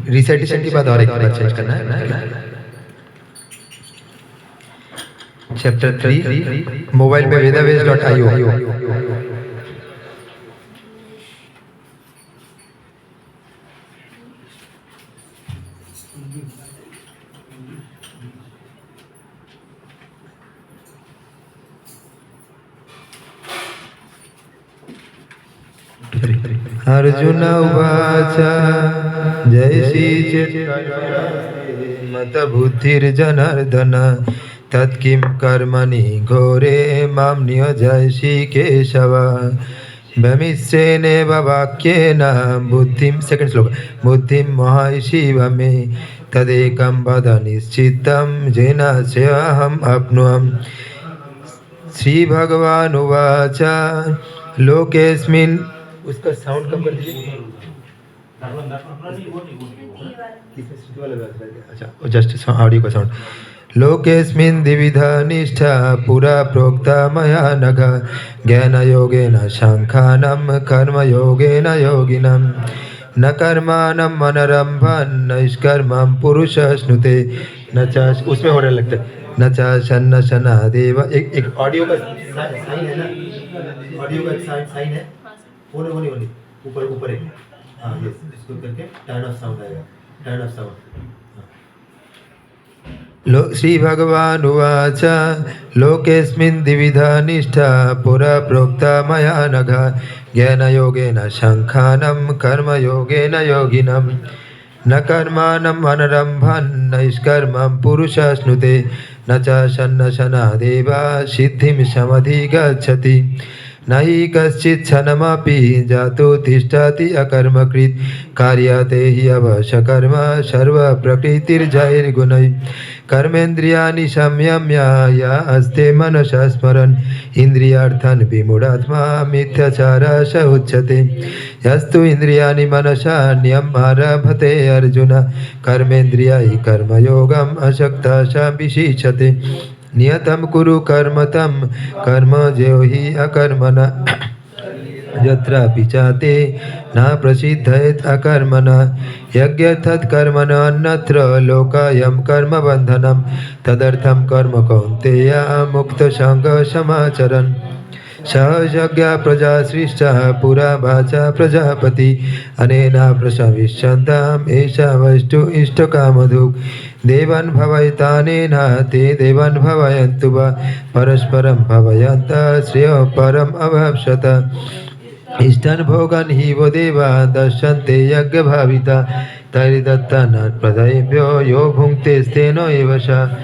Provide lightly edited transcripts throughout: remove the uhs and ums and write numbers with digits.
Recitation के बाद और एक बार चेंज करना है। चैप्टर 3 मोबाइल पे वेदावेस.io। अर्जुन उवाच जयसि चेत् बुद्धिर्जनार्दन तत्किं कर्मणि घोरे मां नियोजयसि केशव भमिष्येनेव वाक्येन बुद्धिं सेकंड श्लोक बुद्धिं मोहयसीव मे तदेकं वद निश्चितं येन चाहम् आप्नुयाम्। श्री भगवान उवाच लोकेस्मिन् उसका साउंड कम कर दीजिए। अच्छा जस्ट ऑडियो का साउंड। लोकेस्मिन् द्विविधा निष्ठा पुरा प्रोक्ता मया नघ ज्ञानयोगेन साङ्ख्यानां कर्मयोगेन योगिनां न कर्माणं मनरम्भन् नैष्कर्मं पुरुषः स्नुते न च उसमें होने लगता है न च सन्नशनादेव। एक ऑडियो का साइन है ना, ऑडियो का साइन है होने ऊपर ऊपर है। हाँ यस, इसको करके टर्न ऑफ साउंड आएगा, टर्न ऑफ साउंड। श्री भगवान उवाच लोकेस्मिन् द्विविधा निष्ठा पुरा प्रोक्ता मया नघ ज्ञानयोगेन साङ्ख्यानां कर्मयोगेन योगिनां न कर्माणं अनरम्भन् नैष्कर्मं पुरुषः स्नुते न च सन्नशनादेव सिद्धिं समधिगच्छति न हि कश्चित् क्षणमपि जातो तिष्ठति अकर्मकृत् कार्यते हि अवश्यकर्म सर्वप्रकृतिर्जैर्गुणैः कर्मेन्द्रियाणि संयम्य या अस्ते मनसा स्मरन् इन्द्रियार्थान् विमूढात्मा मिथ्याचारः स उच्यते। यस्तु इन्द्रियाणि मनसा नियम्यारभते अर्जुन कर्मेन्द्रियाणि कर्मयोगम् अशक्तः स विशिष्यते। नियतं कुरु कर्म तं कर्म ज्यो हि अकर्मणा यत्रापि चाते न प्रसिद्धयेत् अकर्मणा यज्ञार्थात् कर्मणा अन्यत्र लोकायं कर्मबन्धनं तदर्थं कर्म कौन्तेय मुक्तसङ्गः समाचरन् सहजज्ञा प्रजा सृष्टा पुरा वाचा प्रजापति अनेन प्रशविष्यन्ताम् एषा वस्तु इष्टकामधुक् देवान् भवयतानेन ते देवान् भवयन्तु वा परस्परं भवयन्तः श्रेयो परम् अवाप्स्यत। इष्टान् भोगान् हि वो देवा दर्शन्ते यज्ञभाविता तैर्दत्तान् प्रदयेभ्यो यो भुङ्क्ते तेन एव सः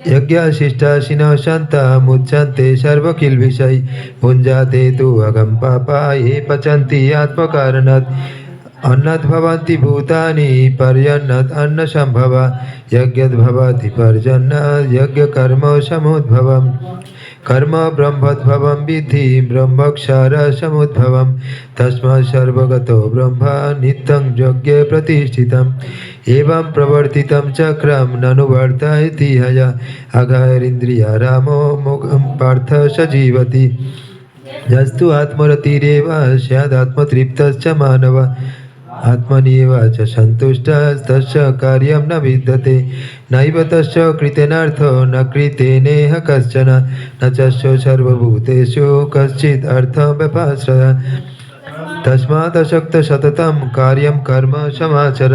यज्ञशिष्टाशिनः सन्तः मुच्यन्ते सर्वकिल्बिषैः भुञ्जाते तु अगं पापा ये पचन्ति आत्मकारणात् अन्नद्भवन्ति भूतानि पर्यन्नत् अन्नसम्भवा यज्ञद्भवति पर्जन्यात् यज्ञकर्म समुद्भवम् कर्म ब्रह्मोद्भवं विद्धि ब्रह्मक्षारसमुद्भवं तस्मात् सर्वगतो ब्रह्म नित्यं यज्ञे प्रतिष्ठितम् एवं प्रवर्तितं चक्रं ननुवर्तयति हय अघैरिन्द्रियारामो मुखं पार्थ स जीवति यस्तु आत्मरतिरेव स्यादात्मतृप्तश्च मानव आत्मन्येव च सन्तुष्टस्तस्य कार्यं न विद्यते नैव तस्य कृतेनार्थो न कृतेनेह कश्चन न च सर्वभूतेषु कश्चित् अर्थव्यपाश्रयः तस्मात् अशक्त सततं कार्यं कर्म समाचर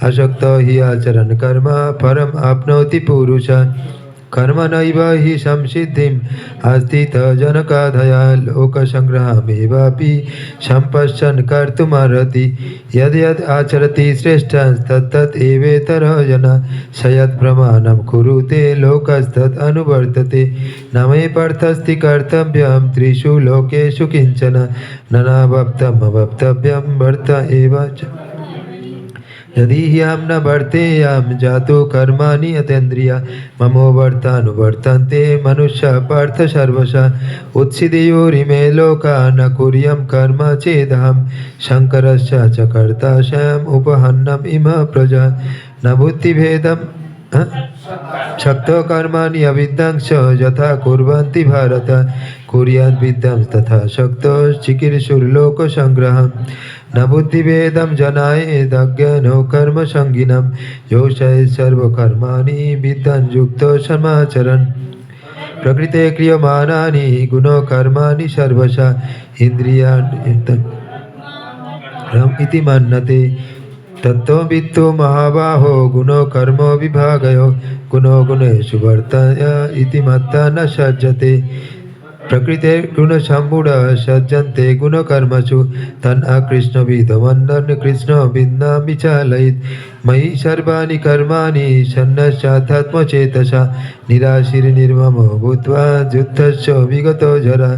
अशक्तो हि आचरन् कर्म परम् आपनोति पुरुषः कर्मणैव हि संसिद्धिम् आस्थितः जनकाधया लोकसङ्ग्रहमेवापि सम्पश्यन् कर्तुमर्हति यद् यद् आचरति श्रेष्ठस्तत्तत् एवेतरः जनः स यत् प्रमाणं कुरुते लोकस्तत् अनुवर्तते न मे पार्थस्ति कर्तव्यं त्रिषु लोकेषु किञ्चन नानावप्तमवप्तव्यं वर्त एव च यदि ह्यां न वर्तेयां जातो कर्माणि अतीन्द्रिया ममो वर्तानुवर्तन्ते मनुष्यः पार्थ सर्वशः उत्सिदेयुरिमे लोका न कुर्यं कर्म चेदहं शङ्करस्य च कर्ता स्याम् उपहन्नम् इमः प्रजा न बुद्धिभेदं शक्तो कर्माणि अविद्यांश यथा कुर्वन्ति भारत कुर्याद् विद्यांस तथा शक्तो चिकीर्षुर्लोकसङ्ग्रहम् न बुद्धिभेदं जनायेदज्ञानो कर्मसङ्गिनं योषयेत् सर्वकर्माणि विद्वान् युक्तो समाचरन् प्रकृते क्रियमाणानि गुणकर्माणि सर्वशः इन्द्रियाणि इति मन्यते तत्त्ववित्तो महाबाहो गुणो कर्मो विभागयो गुणो गुणेषु वर्तय इति मत्ता न सज्जते प्रकृते गुणसम्मूढ सज्जन्ते गुणकर्मसु तन् अकृष्णविदमन्दन् कृष्णविद्ना विचालयेत् मयि सर्वाणि कर्माणि सन्न्यस्याध्यात्मचेतसा निराशीर्निर्ममो भूत्वा युद्धस्य विगतो जरा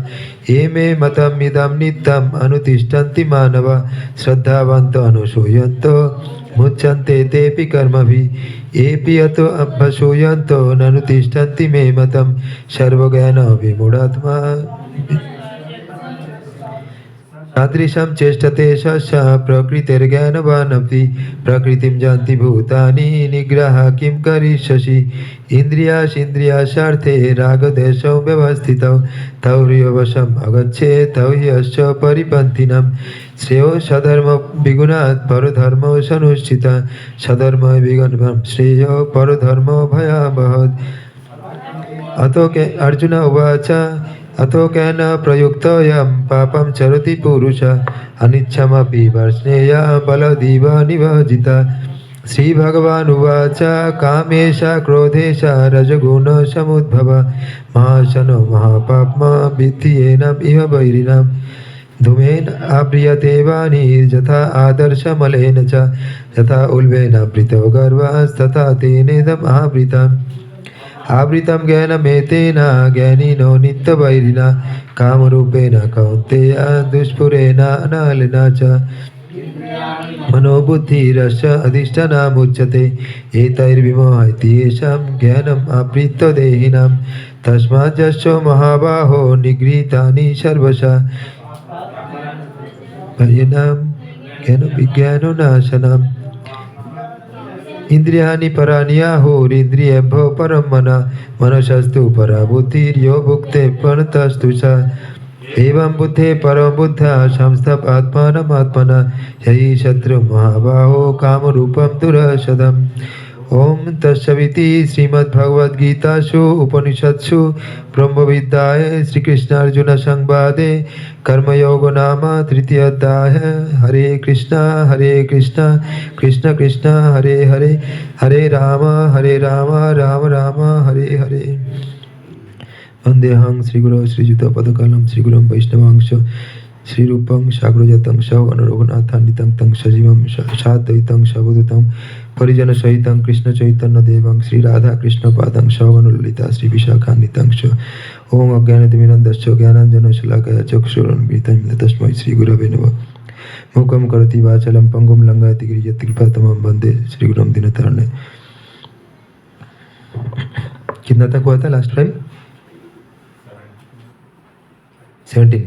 ये मे मतमिदं नित्यम् अनुतिष्ठन्ति मानवा श्रद्धावन्तो अनुसूयन्तो मुच्यन्ते तेऽपि कर्मभिः येऽपि यतो अभ्यसूयन्तो ननुतिष्ठन्ति मे मतं सर्वज्ञानविमूढात्मा तादृशं चेष्टते स प्रकृतिर्ज्ञानवानपि प्रकृतिं जानति भूतानि निग्रह किं करिष्यसि इन्द्रियासीन्द्रियार्थै रागदेशौ व्यवस्थितौ तौ ह्यवशम् अगच्छेत् तौ ह्यश्च परिपन्थिनं श्रेयो सधर्म विगुणात् परधर्मो सनुष्ठितः सधर्म विगुणं श्रेयो परधर्मो भयावहत् अतो के अर्जुन उवाच अतो केन प्रयुक्तोऽयं पापं चरति पुरुषः अनिच्छमपि वर्ष्णेय बलदिव निवर्जितः श्रीभगवानुवाच कामेश क्रोधेश रजगुणसमुद्भव महाशनो महापाप्मा विद्धि येनम् इह वैरिणां धूमेन आव्रियते वाणिर्यथा आदर्शमलेन च यथा उल्बेन प्रीतो गर्वस्तथा तेनेदम् आवृतम् आवृतं ज्ञानमेतेन ज्ञानिनो नित्यवैरिणा कामरूपेण कौन्तेय दुष्पुरेण अनलेन च मनोबुद्धिरस्य अधिष्ठानमुच्यते एतैर्विमोहयति येषां ज्ञानम् आवृत्य देहिनां तस्मात् यस्य महाबाहो निगृहीतानि सर्वशः भयनां ज्ञानविज्ञाननाशनम् इंद्रियाणि पराणि आहुरिन्द्रियेभ्यो परं मनसस्तु परा बुद्धिर्यो भुक्ते परतस्तु स एवं बुद्धे परं बुद्धा संस्थप आत्मानमात्मना यही शत्रु महाबाहो कामरूपं दुरशदम् ओम तत्सविति श्रीमद्भगवद्गीतासु उपनिषत्सु ब्रह्मविद्यायां श्रीकृष्णार्जुन संवादे कर्मयोगो नाम तृतीय अध्याय हरे कृष्णा कृष्ण कृष्ण हरे हरे हरे राम राम राम हरे हरे वंदेहं श्रीगुरो श्रीयुतपदकमलं श्रीगुरुं वैष्णवांश श्रीरूपं साग्रजातं सवनुरघुनाथान्वितं तं सजीवं साद्वैतं सवधूतं परिजनसहितं कृष्णचैतन्यदेवं श्रीराधाकृष्णपादं सवनुललिता श्रीविशाखान्वितं च ॐ अज्ञानतिमिरन्दस्य ज्ञानाञ्जनशलाकया चक्षुरुन्मिलितं तस्मै श्रीगुरवे नमः मूकं करोति वाचालं पङ्गुं लङ्घयति गिरियत्कृपातमं वन्दे श्रीगुरुं दीनतारिणे। कितना तक हुआ था लास्ट टाइम? 17।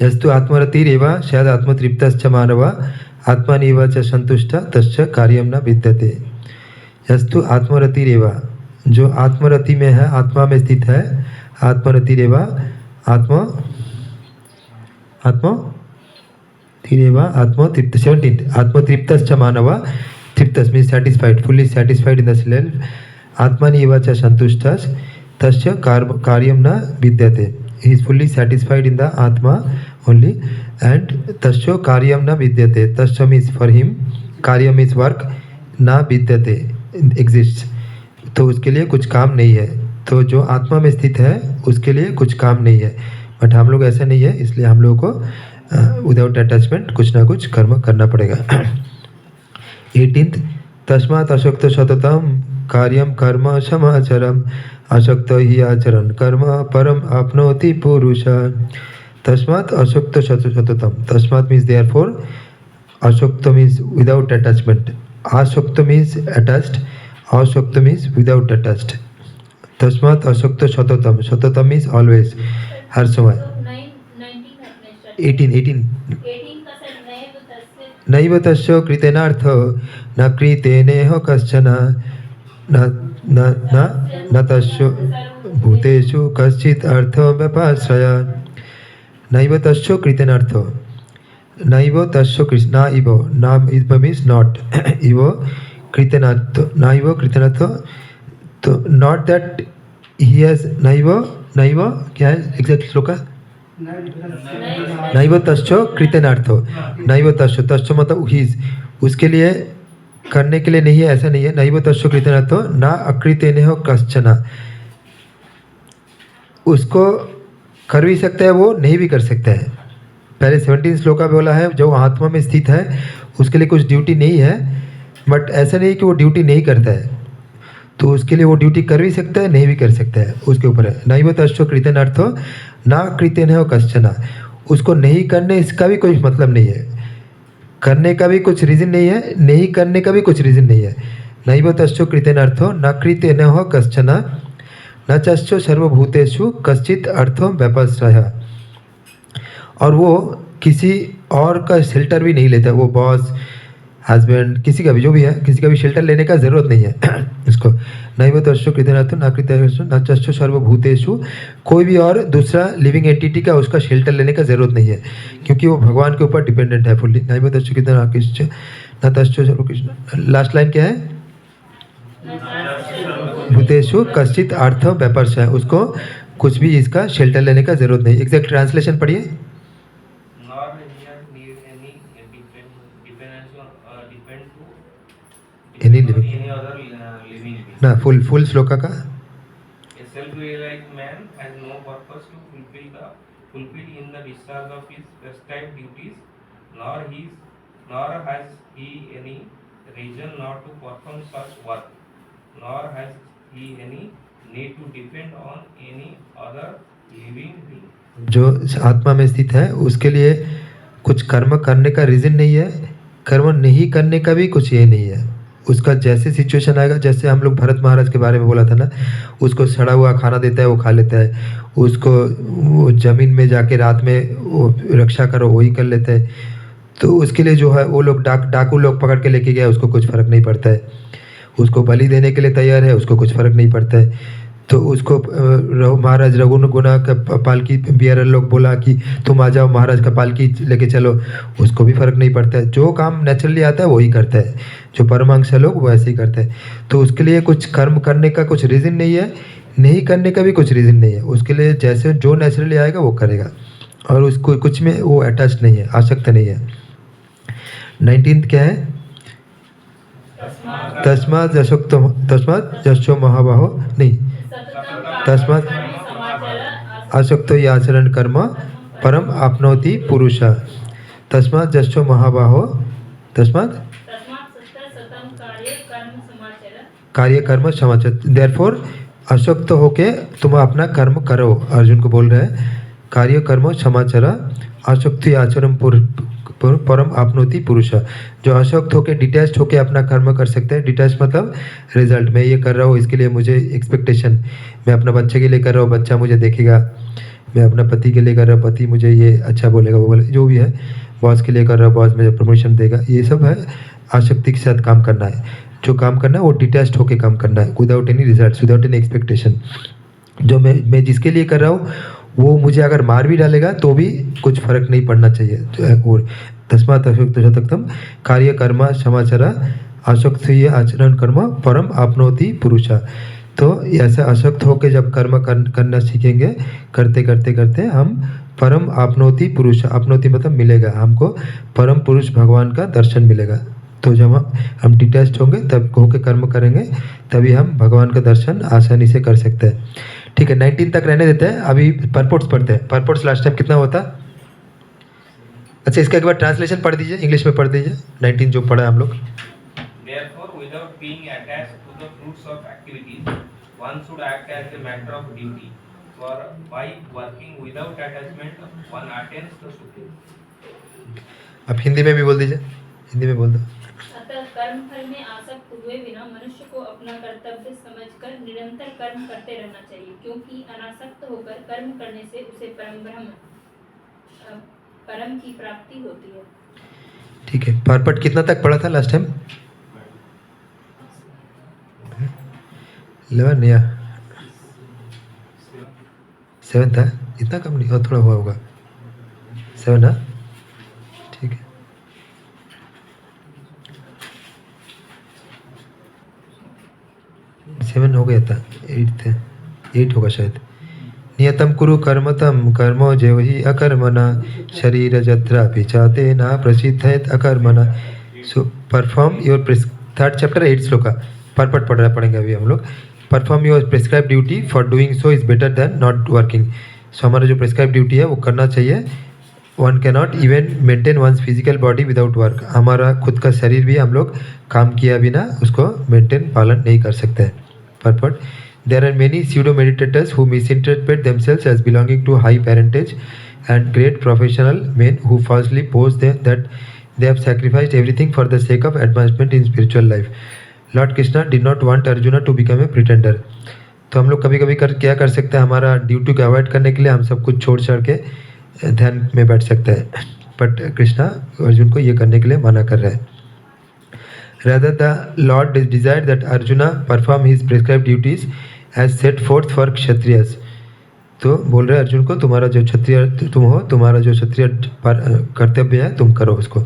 यस्तु आत्मरतिरेव स्याद् आत्मतृप्तश्च मानव आत्मनिव च संतुष्ट तस्य कार्यं न विद्यते। यस्तु आत्मरतिरेव, जो आत्मरति में है, आत्मा में स्थित है, आत्मरतिरेव आत्मतृप्त 17 आत्मतृप्तश्च मानव तृप्तस् means satisfied, fully satisfied in the self, आत्मनिव च संतुष्टस् तस्य कार्यं न विद्यते। He is fully satisfied in the Atma only, and tasya karyam na vidyate. Tasya means for him, karyam means work, na vidyate exists. तो उसके लिए कुछ काम नहीं है। तो जो आत्मा में स्थित है उसके लिए कुछ काम नहीं है। बट हम लोग ऐसा नहीं है, इसलिए हम लोग को विदाउट अटैचमेंट कुछ ना कुछ कर्म करना पड़ेगा। 18 तस्मात् अशक्त सततम कार्यम कर्म समाचरम अशक्त ही आचरण कर्म परम आपनोति पुरुष। तस्मात् अशक्त सततम, तस्मात् मीन्स देयरफॉर, अशक्त मीन्स विदाउट अटैचमेंट, आशक्त मीन्स अटैच्ड, अशक्त मीन्स विदाउट अटैच्ड। तस्मात् अशक्त सततम, सततम मीन्स ऑलवेज, हर समय। 18 नैव तस्य कृतेनार्थ न कृतेनेह कश्चन न तस्य भूतेषु कश्चित् अर्थ व्यपाश्रय। नैव तस्य कृतेनार्थ, naivo tasyo krishna ivo, na ivo means not, ivo kritanatto, naivo kritanatto, तो not that he has naivo, naivo क्या है एग्जैक्ट श्लोका, नैव तस्यो कृतेनार्थो, नैव तस्यो, तस्यो मतलब हीज, उसके लिए करने के लिए नहीं है, ऐसा नहीं है, नैव तस्यो कृतेनार्थो ना अकृतेन हो कश्चन, उसको कर भी सकता है वो, नहीं भी कर सकता है। पहले 17 श्लोका बोला है जो आत्मा में स्थित है उसके लिए कुछ ड्यूटी नहीं है, बट ऐसा नहीं कि वो ड्यूटी नहीं करता है, तो उसके लिए वो ड्यूटी कर भी सकता है, नहीं भी कर सकता है, उसके ऊपर है। नैव तस्यो कृतेनार्थो ना कृतेन हो कश्चन, उसको नहीं करने इसका भी कोई मतलब नहीं है, करने का भी कुछ रीज़न नहीं है, नहीं करने का भी कुछ रीज़न नहीं है। नैव तस्यो कृतेनार्थो न कृतेन हो कश्चन न चस्यो सर्वभूतेषु कश्चित अर्थो व्यपश्रय, और वो किसी और का शेल्टर भी नहीं लेता, वो बॉस हस्बैंड किसी का भी जो भी है, किसी का भी शेल्टर लेने का ज़रूरत नहीं है इसको। नैव तस्यो कृतेनार्थो न कृतेषु न चस्यो सर्वभूतेषु, कोई भी और दूसरा लिविंग एंटिटी का उसका शेल्टर लेने का ज़रूरत नहीं है, क्योंकि वो भगवान के ऊपर डिपेंडेंट है फुल्ली। नैव तस्यो कृतेनार्थो न तस्यो सर्वकृष्ण, लास्ट लाइन क्या है, भूतेषु कश्चित अर्थ व्यापर्श है, उसको कुछ भी इसका शेल्टर लेने का जरूरत नहीं। एग्जैक्ट ट्रांसलेशन पढ़िए। एनी लिविंग ना, फुल श्लोका का reason not to perform such work, nor has he any need to depend on any other living being. जो आत्मा में स्थित है उसके लिए कुछ कर्म करने का रीज़न नहीं है, कर्म नहीं करने का भी कुछ ये नहीं है, उसका जैसे सिचुएशन आएगा, जैसे हम लोग भरत महाराज के बारे में बोला था ना, उसको सड़ा हुआ खाना देता है वो खा लेता है, उसको वो ज़मीन में जाके रात में वो रक्षा करो वही कर लेता है, तो उसके लिए जो है वो लोग डाकू लोग पकड़ के लेके गया उसको कुछ फ़र्क नहीं पड़ता है, उसको बलि देने के लिए तैयार है उसको कुछ फ़र्क नहीं पड़ता है, तो उसको महाराज रघुगुना का पालकी बिहार लोग बोला कि तुम आ जाओ महाराज का पालकी लेके चलो, उसको भी फ़र्क नहीं पड़ता है, जो काम नेचुरली आता है वही करता है, जो परमहंस लोग वो ऐसे ही करते हैं। तो उसके लिए कुछ कर्म करने का कुछ रीज़न नहीं है, नहीं करने का भी कुछ रीज़न नहीं है, उसके लिए जैसे जो नेचुरली आएगा वो करेगा, और उसको कुछ में वो अटैच नहीं है, आसक्त नहीं है। 19 क्या है, तस्मात् यशो महाबाहो, नहीं, तस्मात् आसक्तो ये आचरण कर्म परम आपनोति पुरुष, तस्मात् यशो महाबाहो, तस्मात् कार्य कर्म समाचर, देयरफॉर आसक्त होके तुम अपना कर्म करो, अर्जुन को बोल रहे हैं कार्य कर्म समाचार आसक्ति आचरण परम आपनोति पुरुष, जो आसक्त होके डिटैच होके अपना कर्म कर सकते हैं। डिटैच मतलब रिजल्ट, मैं ये कर रहा हूँ इसके लिए मुझे एक्सपेक्टेशन, मैं अपना बच्चे के लिए कर रहा हूँ बच्चा मुझे देखेगा, मैं अपना पति के लिए कर रहा हूँ पति मुझे ये अच्छा बोलेगा, वो बोले जो भी है, बॉस के लिए कर रहा हूँ बॉस मुझे प्रमोशन देगा, ये सब है आसक्ति के साथ काम करना है। जो काम करना है वो डिटैच होके काम करना है, without any result, without any expectation. जो मैं जिसके लिए कर रहा हूँ वो मुझे अगर मार भी डालेगा तो भी कुछ फर्क नहीं पड़ना चाहिए। और तस्मात् अशक्तम कार्य कर्म समाचार आसक्त आचरण कर्म परम आपनोति पुरुष, तो ऐसा आसक्त होकर जब कर्म करना सीखेंगे, करते करते करते हम परम आपनोति पुरुष, आपनोति मतलब मिलेगा हमको, परम पुरुष भगवान का दर्शन मिलेगा। तो जब हम डिटैच होंगे तब होकर कर्म करेंगे, तभी हम भगवान का दर्शन आसानी से कर सकते हैं। ठीक है, 19 तक रहने देते हैं, अभी परपोर्ट्स पढ़ते हैं। परपोर्ट्स लास्ट टाइम कितना होता? अच्छा, इसका एक बार ट्रांसलेशन पढ़ दीजिए, इंग्लिश में पढ़ दीजिए 19 जो पढ़ा हम लोग। Therefore, without being attached to the fruits of activities, one should act as a matter of duty. For by working without attachment, one attains the supreme. अब हिंदी में भी बोल दीजिए, हिंदी में बोल दो। अतः कर्म फल में आसक्त हुए बिना मनुष्य को अपना कर्तव्य समझकर निरंतर कर्म करते रहना चाहिए, क्योंकि अनासक्त होकर कर्म करने से उसे परम की प्राप्ति होती है। ठीक है, परपट कितना तक पढ़ा था लास्ट टाइम? 11 या 7 था, इतना कम नहीं, और थोड़ा हुआ होगा 7 ना। ठीक है, 7 हो गया था, 8 होगा शायद। नियतम कुरु कर्मतम कर्मो जेवहि अकर्मणा शरीर जत्रा पिचाते ना प्रसिद्धेत अकर्मणा। So perform your third chapter 8 श्लोका परपट पढ़ेंगे अभी हम लोग। Perform your prescribe duty for doing so is better than not working. So हमारा जो प्रिस्क्राइब ड्यूटी है वो करना चाहिए। One can not even maintain one's physical body without work. हमारा खुद का शरीर भी हम लोग काम किया बिना उसको मेंटेन पालन नहीं कर सकते हैं। Purport There are many pseudo meditators who misinterpret themselves as belonging to high parentage and great professional men who falsely boast that they have sacrificed everything for the sake of advancement in spiritual life. Lord Krishna did not want Arjuna to become a pretender. तो हम लोग कभी कभी क्या कर सकते हैं, हमारा ड्यूटी को अवॉइड करने के लिए हम सब कुछ छोड़ छाड़ के ध्यान में बैठ सकते हैं, बट कृष्णा अर्जुन को ये करने के लिए मना कर रहे हैं। Rather the Lord desired that Arjuna perform his prescribed duties as set forth for Kshatriyas. तो बोल रहे अर्जुन को तुम्हारा जो क्षत्रिय तुम हो, तुम्हारा जो क्षत्रिय कर्तव्य है तुम करो उसको।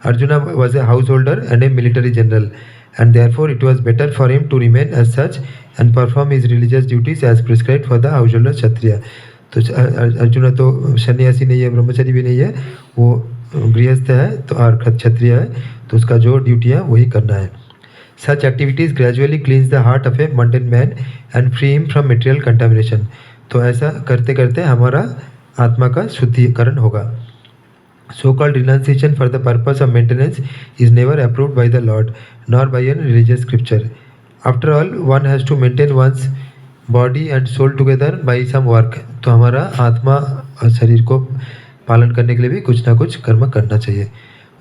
Arjuna was a householder and a military general, and therefore it was better for him to remain as such and perform his religious duties as prescribed for the householder Kshatriya. तो अर्जुन तो सन्यासी नहीं है, ब्रह्मचारी भी नहीं है, वो गृहस्थ है तो और क्षत्रिय है, तो उसका जो ड्यूटी है वही करना है। Such activities gradually cleanse the heart of a mundane man and free him from material contamination. तो ऐसा करते करते हमारा आत्मा का शुद्धिकरण होगा। So-called renunciation for the purpose of maintenance is never approved by the Lord, nor by any religious scripture. After all, one has to maintain one's body and soul together by some work. तो हमारा आत्मा और शरीर को पालन करने के लिए भी कुछ ना कुछ कर्म करना चाहिए।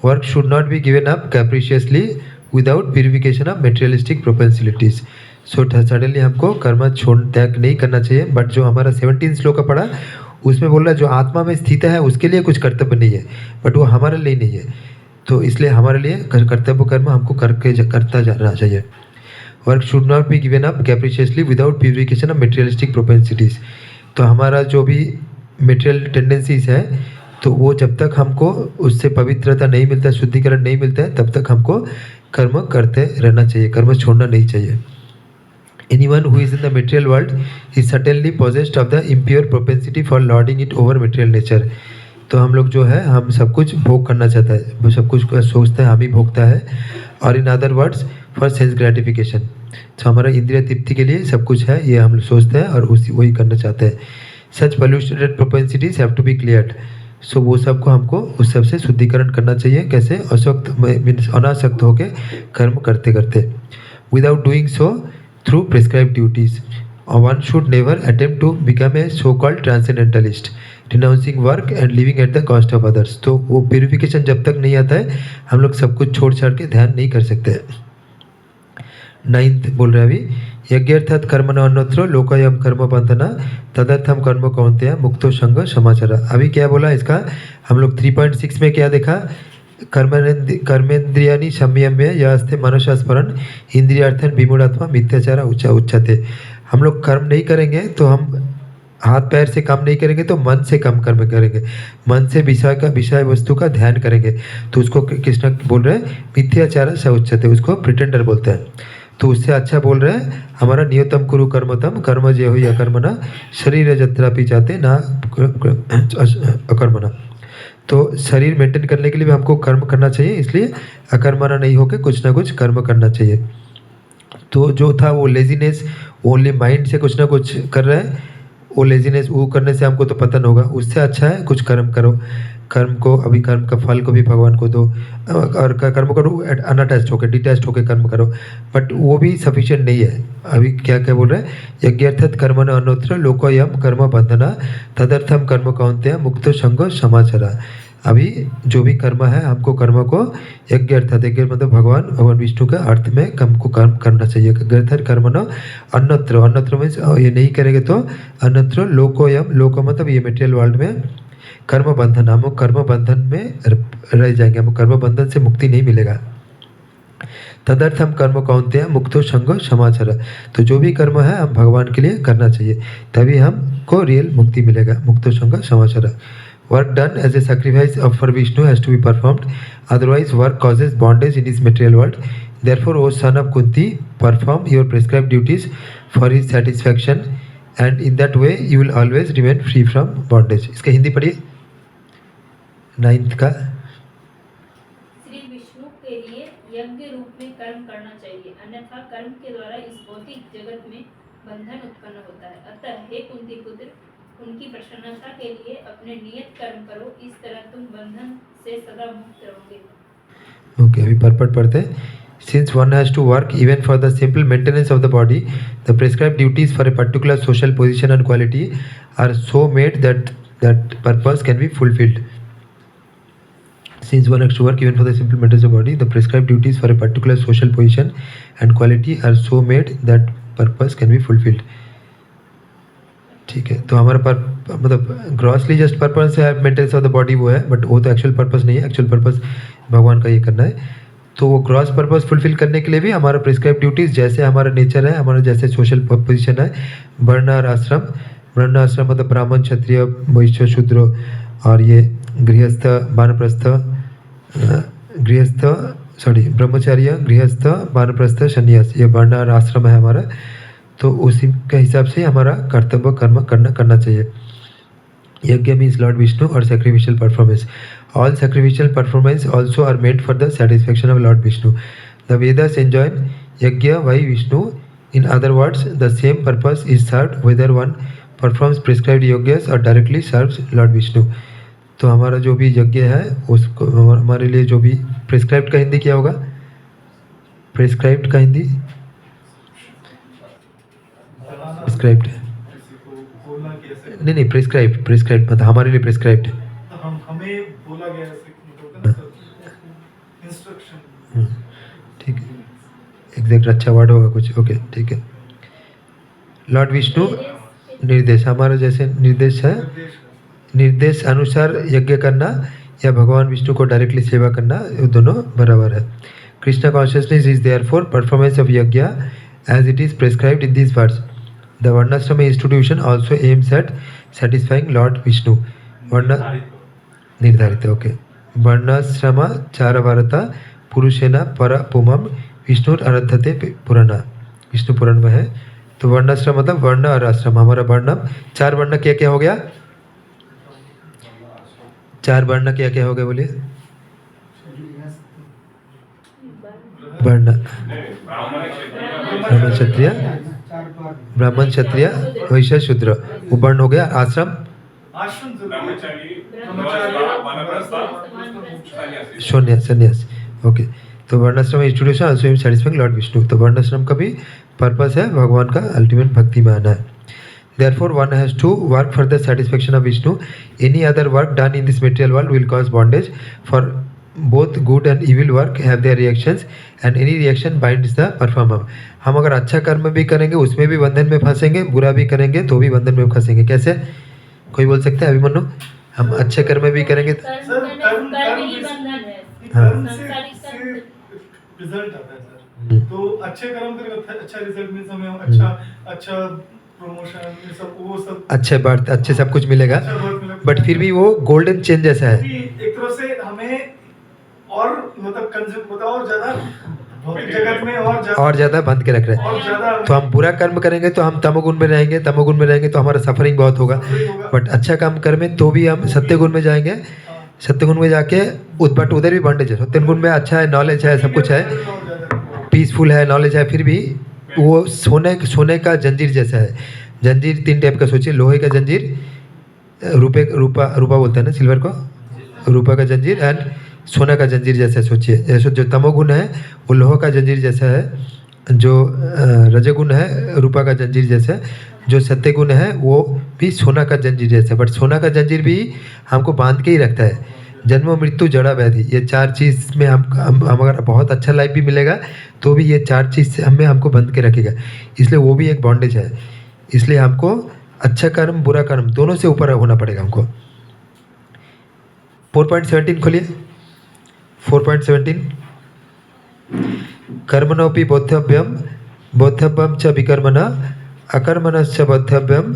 Work should not be given up capriciously without purification of materialistic propensities. So suddenly हमको कर्म त्याग नहीं करना चाहिए। बट जो हमारा 17 श्लोक का पढ़ा उसमें बोल रहा है जो आत्मा में स्थित है उसके लिए कुछ कर्तव्य नहीं है, बट वो हमारे लिए नहीं है, तो इसलिए हमारे लिए कर्तव्य कर्म हमको करता जाना चाहिए। Work should not be given up capriciously without purification of materialistic propensities. तो हमारा जो भी मेटेरियल टेंडेंसीज है तो वो जब तक हमको उससे पवित्रता नहीं मिलता, शुद्धिकरण नहीं मिलता है, तब तक हमको कर्म करते रहना चाहिए, कर्म छोड़ना नहीं चाहिए। Anyone who is in the material world is certainly possessed of the impure propensity for lording it over material nature. तो हम लोग जो है हम सब कुछ भोग करना चाहता है, वो सब कुछ सोचता है हम ही भोगता है, और in other words for sense gratification. तो हमारा इंद्रिय तृप्ति के लिए सब कुछ है, ये हम सोचते हैं और उसी वही करना चाहते हैं। सच polluted propensities have to be cleared. सो वो सबको हमको उस सब से शुद्धिकरण करना चाहिए। कैसे? असक्त मीन्स अनासक्त होके कर्म करते करते। Without doing so through prescribe duties. One should never attempt to become a so called transcendentalist, renouncing work and living at the cost of others. तो वो प्यूरिफिकेशन जब तक नहीं आता है हम लोग सब कुछ छोड़ छाड़ के ध्यान नहीं कर सकते। 9th बोल रहे अभी, यज्ञार्थात् कर्मण अन्यत्र लोकायम कर्म बंधना तदर्थम कर्म कौन्तेय मुक्तो संग समाचारा। अभी क्या बोला इसका, हम लोग 3.6 में क्या देखा, कर्मेंद्रियानि संयम्य यास्ते मनुष्यस्मरण इंद्रियार्थन विमूढ़ात्मा मिथ्याचार उच्चते। हम लोग कर्म नहीं करेंगे तो हम हाथ पैर से काम नहीं करेंगे तो मन से काम कर्म करेंगे, मन से विषय वस्तु का ध्यान करेंगे, तो उसको कृष्ण बोल रहे हैं मिथ्याचार स उच्चते, उसको प्रिटेंडर बोलते हैं। तो उससे अच्छा बोल रहे हैं हमारा नियतम कुरु कर्मतम कर्म जे हो अकर्मणा शरीर जत्रापि जाते ना अकर्मणा। तो शरीर मेंटेन करने के लिए भी हमको कर्म करना चाहिए, इसलिए अकर्मणा नहीं होकर कुछ ना कुछ कर्म करना चाहिए। तो जो था वो लेजीनेस, ओनली माइंड से कुछ ना कुछ कर रहे हैं, वो लेजीनेस वो करने से हमको तो पतन होगा। उससे अच्छा है कुछ कर्म करो, कर्म को अभी कर्म का फल को भी भगवान को दो, और कर्म करो अनअटैच्ड होकर, डिटैच्ड होकर कर्म करो, बट वो भी सफिशिएंट नहीं है। अभी क्या क्या बोल रहे हैं, यज्ञार्थात् कर्मण अन्यत्र लोकोयम कर्म बंधना तदर्थम कर्म कौन्तेय मुक्तो संग समाचारा। अभी जो भी कर्म है हमको कर्म को यज्ञ अर्थात यज्ञ मतलब भगवान विष्णु के अर्थ में हमको कर्म करना चाहिए। यज्ञार्थात् कर्मण अन्यत्र मीन्स ये नहीं करेंगे तो अन्यत्र लोकोयम, लोक मतलब ये मटेरियल वर्ल्ड में कर्म बंधन, हम कर्म बंधन में रह जाएंगे, हम कर्म बंधन से मुक्ति नहीं मिलेगा। तदर्थम कर्म कौन्तेय मुक्तो संग समाचार। तो जो भी कर्म है हम भगवान के लिए करना चाहिए, तभी हमको रियल मुक्ति मिलेगा। मुक्तो संग समाचार। Work done as a sacrifice for Vishnu has to be performed, otherwise work causes bondage in his material world. Therefore, O son of Kunti, perform your prescribed duties for his satisfaction, and in that way you will always remain free from bondage. इसका हिंदी पढ़िए 9th का. श्री विष्णु के लिए यज्ञ रूप में कर्म करना चाहिए, अन्यथा कर्म के द्वारा इस भौतिक जगत में बंधन उत्पन्न होता है। अतः हे कुंती पुत्र, उनकी प्रसन्नता के लिए अपने नियत कर्म करो, इस तरह तुम बंधन से सदा मुक्त रहोगे। ओके, अभी परपट पढ़ते हैं. Since one has to work even for the simple maintenance of the body, the prescribed duties for a particular social position and quality are so made that that purpose can be fulfilled. Since one has to work even for the simple maintenance of the body, the prescribed duties for a particular social position and quality are so made that purpose can be fulfilled. ठीक है, तो हमारा मतलब grossly just purpose है maintenance of the body वो है, but वो तो एक्चुअल पर्पस नहीं है. एक्चुअल पर्पस भगवान का ये करना है. तो वो ग्रॉस पर्पस फुलफिल करने के लिए भी हमारा प्रिस्क्राइब ड्यूटीज़ जैसे हमारा नेचर है, हमारा जैसे सोशल पोजीशन है, वर्ण और आश्रम. वर्ण आश्रम मतलब ब्राह्मण, क्षत्रिय, वैश्य, शूद्र, और ये गृहस्थ, वानप्रस्थ, ब्रह्मचार्य, गृहस्थ, वानप्रस्थ, संन्यास, ये वर्ण और आश्रम है हमारा. तो उसी के हिसाब से हमारा कर्तव्य कर्म करना चाहिए. यज्ञ मीन्स लॉर्ड विष्णु और sacrificial performance. All sacrificial performance also are meant for the satisfaction of Lord Vishnu. The Vedas enjoin yajna by Vishnu. In other words, the same purpose is served whether one performs prescribed yajnas or directly serves Lord Vishnu. तो हमारा जो भी यज्ञ है उसको हमारे लिए जो भी प्रिस्क्राइब्ड का हिंदी क्या होगा? प्रिस्क्राइब्ड का हिंदी प्रिस्क्राइब्ड नहीं प्रिस्क्राइब्ड मतलब हमारे लिए प्रिस्क्राइब्ड. हमें बोला गया है इंस्ट्रक्शन. ठीक है, एग्जैक्ट अच्छा वर्ड होगा कुछ. ओके, ठीक है. लॉर्ड विष्णु निर्देश, हमारा जैसे निर्देश है, निर्देश अनुसार यज्ञ करना या भगवान विष्णु को डायरेक्टली सेवा करना, ये दोनों बराबर है. Krishna consciousness is therefore performance of यज्ञ as it is prescribed in this words. The Varnashrama institution also aims at satisfying Lord Vishnu. निर्धारित. ओके. वर्णाश्रमा चार वारता पुरुषेना पर पुमम विष्णु आराध्यते पुराना, विष्णु पुराण में है. तो वर्णाश्रम मतलब वर्ण और आश्रम. हमारा वर्णम चार वर्ण क्या क्या हो गया? चार वर्ण क्या क्या हो गया बोलिए? वर्ण ब्राह्मण, क्षत्रिय, वैश्य, शूद्र, वो वर्ण हो गया. आश्रम संन्यास. ओके, तो varnashrama institution also aim satisfying lord Vishnu. तो वर्णाश्रम का भी पर्पस है भगवान का अल्टीमेट भक्ति में आना है. Therefore, one has to work for the satisfaction of Vishnu. Any other work done in this material world will cause bondage. For both good and evil work have their reactions, and any reaction binds the performer. हम अगर अच्छा कर्म भी करेंगे उसमें भी बंधन में फंसेंगे, बुरा भी करेंगे तो भी बंधन में फंसेंगे. कैसे? कोई बोल सकता है अभिमन्यु? हम अच्छे कर्म भी करेंगे कर्म ही बंधन है। हाँ. रिजल्ट आता है सर. तो अच्छे कर्म करेंगे अच्छा रिजल्ट मींस हमें अच्छा प्रमोशन, ये सब वो सब अच्छे बात, अच्छे सब कुछ मिलेगा, बट फिर भी वो गोल्डन चेन जैसा है. एक तरह से हमें और मतलब और ज्यादा भौतिक जगत में और ज्यादा बंद के रख रहे हैं. तो हम बुरा कर्म करेंगे तो हम तमोगुण में रहेंगे, तमोगुण में रहेंगे तो हमारा सफरिंग बहुत होगा. बट अच्छा काम करें तो भी हम सत्यगुण में जाएंगे. सत्यगुण में जाके बट उधर भी बॉन्डेज है. सत्यगुण में अच्छा है, नॉलेज है, सब कुछ है, पीसफुल है, नॉलेज है, फिर भी वो सोने का जंजीर जैसा है. जंजीर तीन टाइप का सोचिए. लोहे का जंजीर, रूपा बोलते हैं ना सिल्वर को, रूपा का जंजीर, एंड सोना का जंजीर जैसा सोचिए. जैसे जो तमोगुण है वो लोहा का जंजीर जैसा है, जो रजगुण है रूपा का जंजीर जैसा, जो सत्यगुण है वो भी सोना का जंजीर जैसा. बट सोना का जंजीर भी हमको बांध के ही रखता है. जन्म, मृत्यु, जड़ा, व्याधि, ये चार चीज़ में हम अगर बहुत अच्छा लाइफ भी मिलेगा तो भी ये चार चीज़ से हमको बंध के रखेगा. इसलिए वो भी एक बॉन्डेज है. इसलिए हमको अच्छा कर्म बुरा कर्म दोनों से ऊपर होना पड़ेगा हमको. 4.17 खोलिए. 4.17 कर्मणोपि बोद्धव्यम च विकर्मणा अकर्मणश्च बोद्धव्यम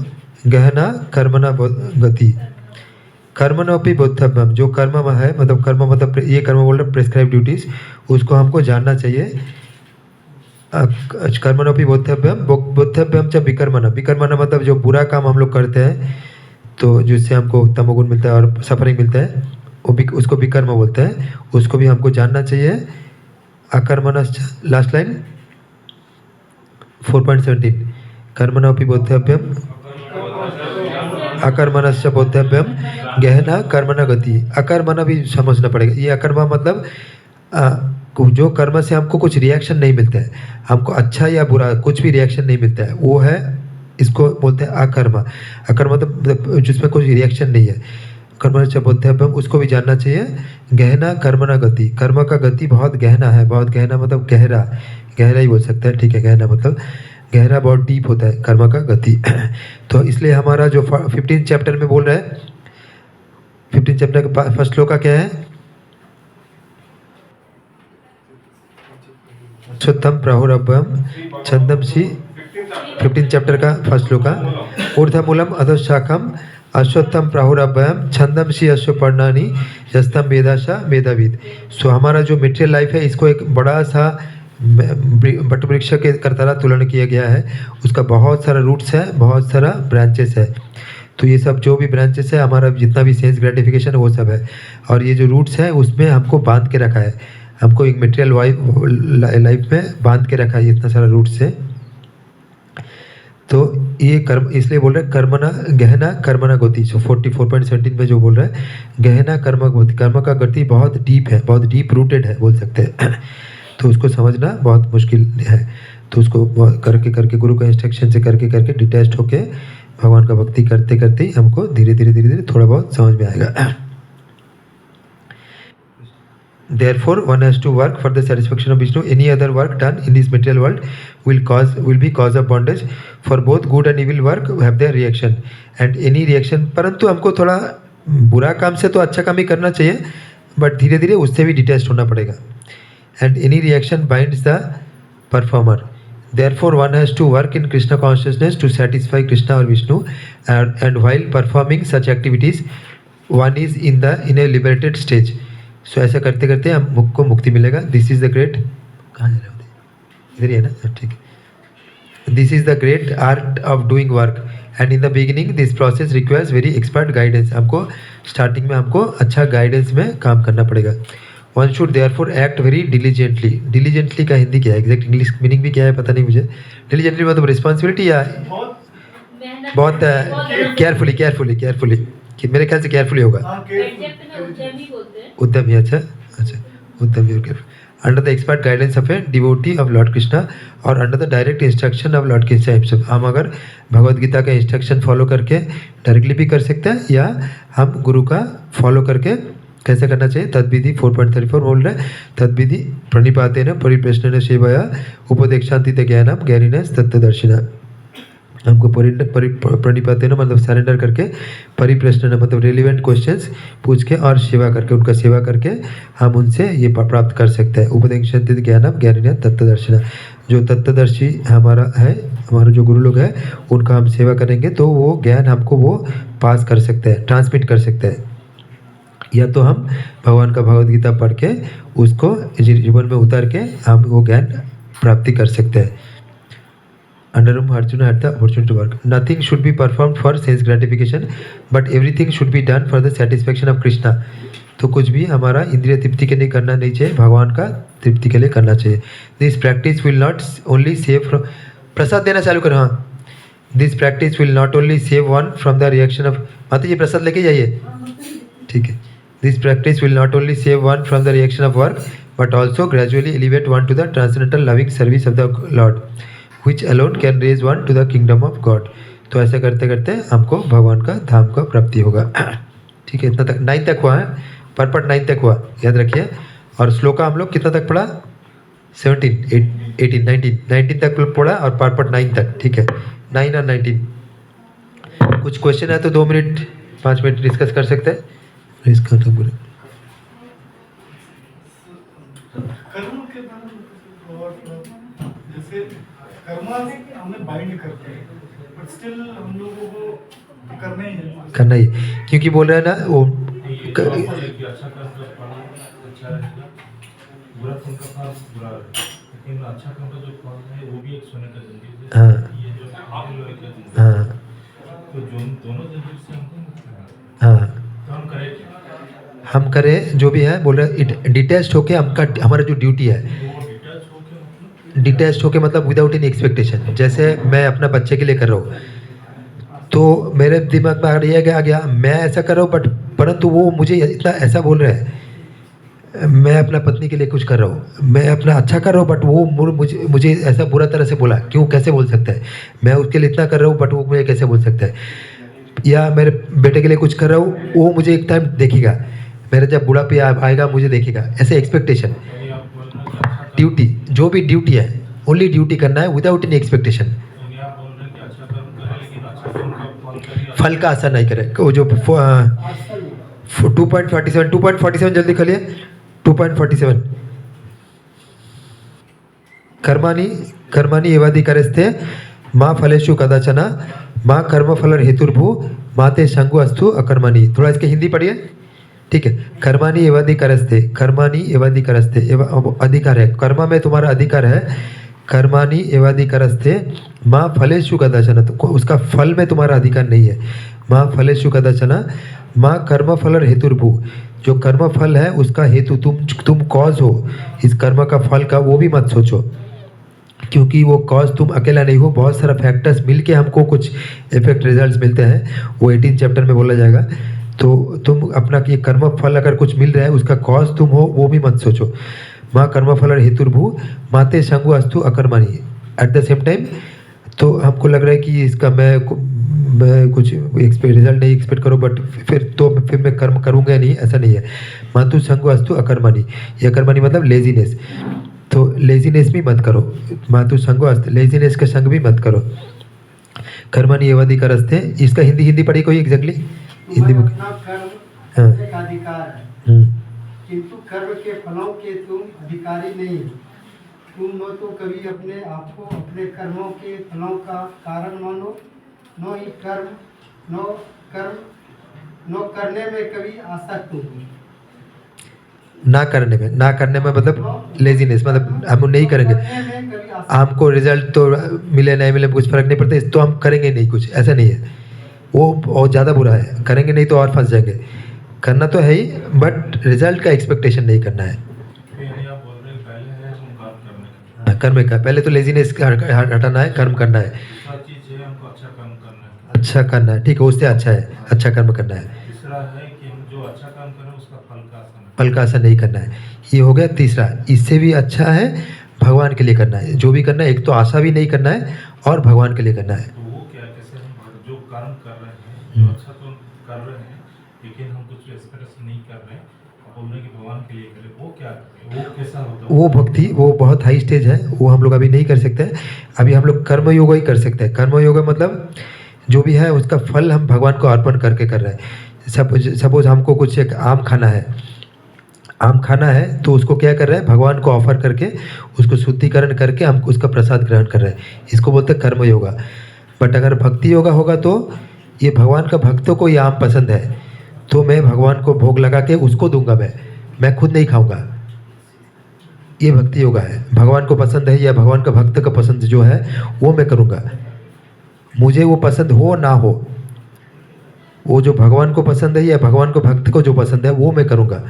गहना कर्मणा गति. कर्मणोपि बोद्धव्यम, जो कर्म है मतलब कर्म मतलब ये कर्म बोल रहे प्रेस्क्राइब ड्यूटीज़, उसको हमको जानना चाहिए. कर्मणोपि बोद्धव्यम बोद्धव्यम च विकर्मणा। विकर्मणा मतलब जो बुरा काम हम लोग करते हैं तो जिससे हमको तमोगुण मिलता है और सफरिंग मिलता है, वो भी उसको विकर्म बोलते हैं, उसको भी हमको जानना चाहिए। अकर्मणश्च, लास्ट लाइन 4.17, कर्मणोपि बोद्धव्यम अकर्मणश्च बोद्धव्यम गहना कर्मणा गति। अकर्मणा भी समझना पड़ेगा। ये अकर्मा मतलब जो कर्म से हमको कुछ रिएक्शन नहीं मिलता है, हमको अच्छा या बुरा कुछ भी रिएक्शन नहीं मिलता है, वो है, इसको बोलते हैं अकर्मा। अकर्मा मतलब जिसमें कोई रिएक्शन नहीं है। कर्मणश्च बोद्धव्यम, उसको भी जानना चाहिए। गहना कर्मणा गति, कर्म का गति बहुत गहना है। बहुत गहना मतलब गहरा, गहरा ही बोल सकते हैं, ठीक है। गहना मतलब गहरा, बहुत डीप होता है कर्म का गति। तो इसलिए हमारा जो 15 चैप्टर में बोल रहा है, 15 चैप्टर का फर्स्ट श्लोक का क्या है? अश्वत्थम प्राहुरभ्यम छंदमसी, 15 चैप्टर का फर्स्ट श्लोक का। ऊर्ध्वमूलम अधोशाखम अश्वत्थम प्राहुरभ्यम छंदमसी अश्वपर्णानि यस्तम वेदाशा वेदाविद। सो हमारा जो मेटेरियल लाइफ है, इसको एक बड़ा सा बट वृक्ष के करतारा तुलना किया गया है। उसका बहुत सारा रूट्स है, बहुत सारा ब्रांचेस है। तो ये सब जो भी ब्रांचेस है, हमारा जितना भी सेंस ग्रेटिफिकेशन वो सब है। और ये जो रूट्स है उसमें हमको बांध के रखा है, हमको एक मेटेरियल लाइफ में बांध के रखा है इतना सारा रूट्स है। तो ये कर्म, इसलिए बोल रहे हैं कर्मणा गहना कर्मणा गति। सो 44.17 में जो बोल रहा है गहना कर्म गति, कर्म का गति बहुत डीप है, बहुत डीप रूटेड है बोल सकते हैं। तो उसको समझना बहुत मुश्किल है। तो उसको करके करके गुरु का इंस्ट्रक्शन से करके करके डिटैच होके भगवान का भक्ति करते करते ही हमको धीरे धीरे थोड़ा बहुत समझ में आएगा। Therefore, one has to work for the satisfaction of Vishnu. Any other work done in this material world will be cause of bondage. For both good and evil work have their reaction. And any reaction, परंतु हमको थोड़ा बुरा काम से तो अच्छा काम ही करना चाहिए, बट धीरे धीरे उससे भी डिटैच होना पड़ेगा। And any reaction binds the performer. Therefore, one has to work in Krishna consciousness to satisfy Krishna or Vishnu, and while performing such activities, one is in a liberated stage. सो ऐसा करते करते हमको मुक्ति मिलेगा। This is the great, कहाँ जा रहे हो, इधर ही है ना, ठीक है। This is the great art of doing work and in the beginning this process requires very expert guidance. हमको स्टार्टिंग में हमको अच्छा गाइडेंस में काम करना पड़ेगा। One should therefore act very diligently. Diligently का हिंदी क्या है, एग्जैक्ट इंग्लिश मीनिंग भी क्या है पता नहीं मुझे। डिलीजेंटली मतलब रिस्पॉन्सिबिलिटी या बहुत केयरफुली, केयरफुली कि मेरे ख्याल से केयरफुली होगा। उद्यमी, अच्छा उद्यमी। Under the expert guidance of a devotee of Lord Krishna और under the direct instruction of Lord Krishna himself. हम अगर भगवद गीता का इंस्ट्रक्शन फॉलो करके डायरेक्टली भी कर सकते हैं, या हम गुरु का फॉलो करके कैसे करना चाहिए। तद्विधि 4.34 बोल रहे हैं, तद्विधि प्रणिपातेन परिप्रश्नेन सेवया उपदेक्षान्तित ज्ञानम ज्ञानिनः तत्त्वदर्शिनः। हमको प्रणिपातेन मतलब सरेंडर करके, परिप्रश्न मतलब रेलिवेंट क्वेश्चंस पूछ के और सेवा करके, उनका सेवा करके हम उनसे ये प्राप्त कर सकते हैं। उपदेक्षान्तित ज्ञानम ज्ञानिनः तत्त्वदर्शिनः। जो तत्त्वदर्शी हमारा है, हमारे जो गुरु लोग हैं, उनका हम सेवा करेंगे तो वो ज्ञान हमको वो पास कर सकते हैं, ट्रांसमिट कर सकते हैं। या तो हम भगवान का भगवद गीता पढ़ के उसको जीवन में उतार के हम वो ज्ञान प्राप्ति कर सकते हैं। Under whom Arjuna had the opportunity to work. Nothing should be performed for sense gratification, but everything should be done for the satisfaction of Krishna. तो कुछ भी हमारा इंद्रिय तृप्ति के लिए करना नहीं चाहिए, भगवान का तृप्ति के लिए करना चाहिए। This practice will not only save from, प्रसाद देना चालू करो। हाँ, This practice will not only save one from the reaction of, माता जी प्रसाद लेके जाइए, ठीक है। This practice will not only save one from the reaction of work, but also gradually elevate one to the transcendental loving service of the Lord, which alone can raise one to the kingdom of God. तो ऐसा करते करते हमको भगवान का धाम का प्राप्ति होगा। ठीक है, इतना तक 9 तक हुआ है, परपट 9 तक हुआ, याद रखिए। और श्लोका हम लोग कितना तक पढ़ा, 17, 18, 19 तक पढ़ा और परपट 9 तक, ठीक है। 9 और 19 कुछ क्वेश्चन है तो 2 मिनट 5 मिनट डिस्कस कर सकते हैं। इसका तो पूरे कर्म के बारे में जैसे कर्म हमें बाइंड करते हैं, बट स्टिल हम लोगों को करना ही है, क्योंकि बोल रहे हैं ना वो अच्छा लेकिन अच्छा काम का जो फल है वो भी एक सोने का जंजीर हाँ। ये जो है लोहे का जंजीर हाँ तो जो दोनों जंजीर से हमको मुक्ति मिलता हाँ। है। तो हम करें क्या? हम करें जो भी है, बोल रहे डिटैच होके हमारा जो ड्यूटी है, वो डिटैच होके मतलब डिटैच होके मतलब विदाउट एनी एक्सपेक्टेशन। जैसे मैं अपना बच्चे के लिए कर रहा हूँ, तो मेरे दिमाग में आ गया मैं ऐसा कर रहा हूँ, बट परंतु वो मुझे इतना ऐसा बोल रहा है, मैं अपना पत्नी के लिए कुछ कर रहा हूँ, मैं अपना अच्छा कर रहा हूँ, बट वो मुझे ऐसा बुरा तरह से बोला, क्यों, कैसे बोल सकता है? मैं उसके लिए इतना कर रहा हूँ, बट वो मुझे कैसे बोल सकता है? या मेरे बेटे के लिए कुछ कर रहा हूँ, वो मुझे एक टाइम देखेगा, मेरा जब बुढ़ापे आएगा मुझे देखेगा, ऐसे एक्सपेक्टेशन। यानी आप बोल रहे हैं कि अच्छा कर्म ड्यूटी, जो भी ड्यूटी है, ओनली ड्यूटी करना है विदाउट एनी एक्सपेक्टेशन। यानी आप बोल रहे हैं कि अच्छा कर्म करें लेकिन अच्छा कर्म का फल करिए फल का आशा नहीं करे। वो जो 2.47 जल्दी खोलिए। 2.47 कर्माणि एवाधिकारस्ते माँ फलेषु कदाचन माँ कर्मफल हेतुर्भु माते शंगु अस्तु अकर्मणि। थोड़ा इसके हिंदी पढ़िए, ठीक है। कर्माणि एवाधिकारस्ते, कर्माणि एवाधिकारस्ते, अधिकार है, कर्म में तुम्हारा अधिकार है। कर्माणि एवाधिकारस्ते माँ फलेषु कदाचन, तो उसका फल में तुम्हारा अधिकार नहीं है। माँ फलेषु कदाचन माँ कर्मफल हेतुर्भु, जो कर्म फल है उसका हेतु तुम कॉज हो, इस कर्म का फल का वो भी मत सोचो, क्योंकि वो कॉज तुम अकेला नहीं हो, बहुत सारा फैक्टर्स मिलके हमको कुछ इफेक्ट रिजल्ट्स मिलते हैं, वो 18 चैप्टर में बोला जाएगा। तो तुम अपना ये कर्म फल अगर कुछ मिल रहा है उसका कॉज तुम हो, वो भी मत सोचो। माँ कर्मफल हेतुर्भु माते शंगु अस्तु अकर्मणि। एट द सेम टाइम तो हमको लग रहा है कि इसका मैं कुछ रिजल्ट नहीं एक्सपेक्ट करूँ, बट फिर मैं कर्म करूँगा या नहीं, ऐसा नहीं है। मातु शंगु अस्तु अकर्मणि, ये अकर्मणि मतलब लेजीनेस, तो लेजीनेस भी मत करो। मातु संगो अस्त, लेजीनेस का संग भी मत करो। कर्मणि एवाधिकारस्ते, इसका हिंदी पढ़ी कोई एग्जैक्टली हिंदी बुक? अपना कर्म हाँ। करने का अधिकार है, किंतु कर्म के फलों के तुम अधिकारी नहीं हो। तुम न तो कभी अपने आप को अपने कर्मों के फलों का कारण मानो, न ही न करने में कभी आसक्त हो। ना करने में मतलब लेजीनेस, मतलब हम नहीं करेंगे, करने में कभी आसक्त हमको रिजल्ट तो मिले नहीं मिले कुछ फर्क नहीं पड़ता, इस तो हम करेंगे नहीं कुछ, ऐसा नहीं है। वो बहुत ज़्यादा बुरा है, करेंगे नहीं तो और फंस जाएंगे। करना तो है ही, बट रिजल्ट का एक्सपेक्टेशन नहीं करना है। यानी आप बोल रहे हैं पहले है हम कर्म करने का, कर्म का पहले तो लेजीनेस हटाना है, कर्म करना है, दूसरा चीज़ है हमको अच्छा कर्म करना है, अच्छा करना है, ठीक है, उससे अच्छा है, अच्छा कर्म करना है। तीसरा है कि हम जो अच्छा काम करें उसका फल का आशा नहीं। फल का आशा नहीं करना है, ये हो गया तीसरा। इससे भी अच्छा है भगवान के लिए करना है, जो भी करना है, एक तो आशा भी नहीं करना है और भगवान के लिए करना है। तो वो क्या, कैसे हम जो कर्म कर रहे हैं जो अच्छा तो कर रहे हैं लेकिन हम कुछ एक्सपेक्टेशन नहीं कर रहे हैं, आप बोल रहे हैं कि भगवान के लिए करें, वो क्या करें, वो कैसा होता है? वो भक्ति, वो बहुत हाई स्टेज है, वो हम लोग अभी नहीं कर सकते हैं। अभी हम लोग कर्म योग ही कर सकते हैं। कर्म योग मतलब जो भी है उसका फल हम भगवान को अर्पण करके कर रहे हैं। सपोज हमको कुछ एक आम खाना है, तो उसको क्या कर रहे हैं, भगवान को ऑफर करके उसको शुद्धिकरण करके हम उसका प्रसाद ग्रहण कर रहे हैं, इसको बोलते हैं कर्म योगा। बट अगर भक्ति योगा होगा तो ये भगवान का भक्तों को ये आम पसंद है, तो मैं भगवान को भोग लगा के उसको दूंगा, मैं खुद नहीं खाऊंगा। ये भक्ति योगा है, भगवान को पसंद है या भगवान का भक्त का पसंद जो है वो मैं करूँगा, मुझे वो पसंद हो ना हो, वो जो भगवान को पसंद है या भगवान को भक्त को जो पसंद है वो मैं करूँगा,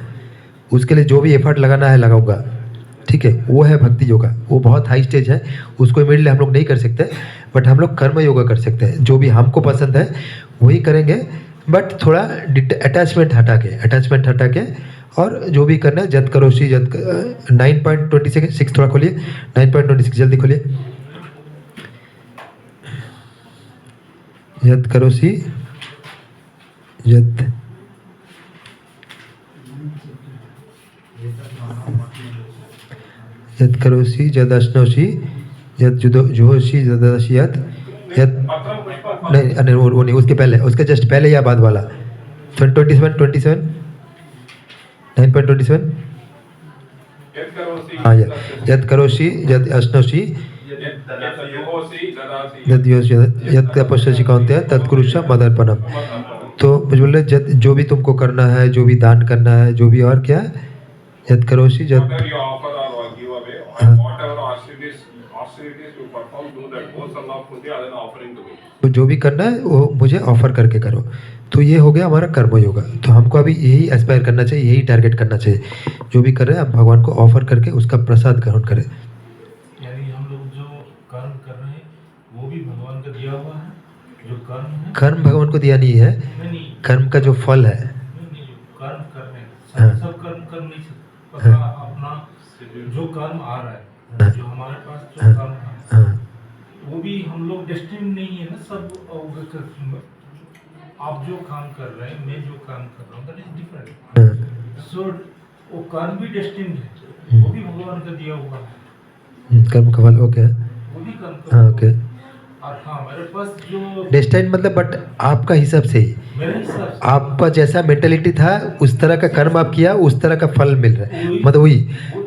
उसके लिए जो भी एफर्ट लगाना है लगाऊंगा, ठीक है। वो है भक्ति योगा, वो बहुत हाई स्टेज है, उसको इमीडिएटली हम लोग नहीं कर सकते, बट हम लोग कर्म योगा कर सकते हैं। जो भी हमको पसंद है वही करेंगे, बट थोड़ा अटैचमेंट हटा के और जो भी करना है जत करोशी 9.26 थोड़ा खोलिए, 9.26 जल्दी खोलिए। यत करोसी यत यत करोसी जद अश्नोसी यत जुहोसी जदशी यत नहीं वो नहीं, उसके पहले, उसके जस्ट पहले या बाद वाला 27 9.27 हाँ, यत करोसी यद अश्नोसी यद तपस्या कौनते तत्कुरुष मदर्पणम। तो मुझे बोल रहे जो भी तुमको करना है, जो भी दान करना है, जो भी और क्या है, यद करोसी give away, हाँ। and whatever austerities you perform, do that. Go sallam pundi, then offering to me. तो जो भी करना है वो मुझे ऑफर करके करो। तो ये हो गया हमारा कर्म योगा। तो हमको अभी यही एस्पायर करना चाहिए, यही टारगेट करना चाहिए। जो भी कर रहे हैं हम भगवान को ऑफर करके उसका प्रसाद ग्रहण करें। यानी हम लोग जो कर्म कर रहे हैं वो भी भगवान का दिया हुआ है, जो कर्म है कर्म भगवान को दिया नहीं है, नहीं कर्म का जो फल है। नहीं, जो कर्म कर रहे हैं हाँ। सब कर्म कर नहीं सकते। अपना जो कर्म आ रहा है, जो हमारे पास जो कर्म है हाँ वो भी हम लोग डेस्टिन नहीं है ना सब। आप जो काम कर रहे हैं, मैं जो काम कर रहा हूँ, दैट इज डिफरेंट। हाँ। सो वो कर्म भी डेस्टिन है, वो भी भगवान का दिया हुआ है, कर्म का फल ओके। वो भी कर्म का। हाँ ओके। और हाँ, मेरे पास जो डेस्टाइन मतलब बट आपका हिसाब से ही, मेरे हिसाब से आपका जैसा मेंटेलिटी था उस तरह का कर्म आप किया, उस तरह का फल मिल रहा है, मतलब वही,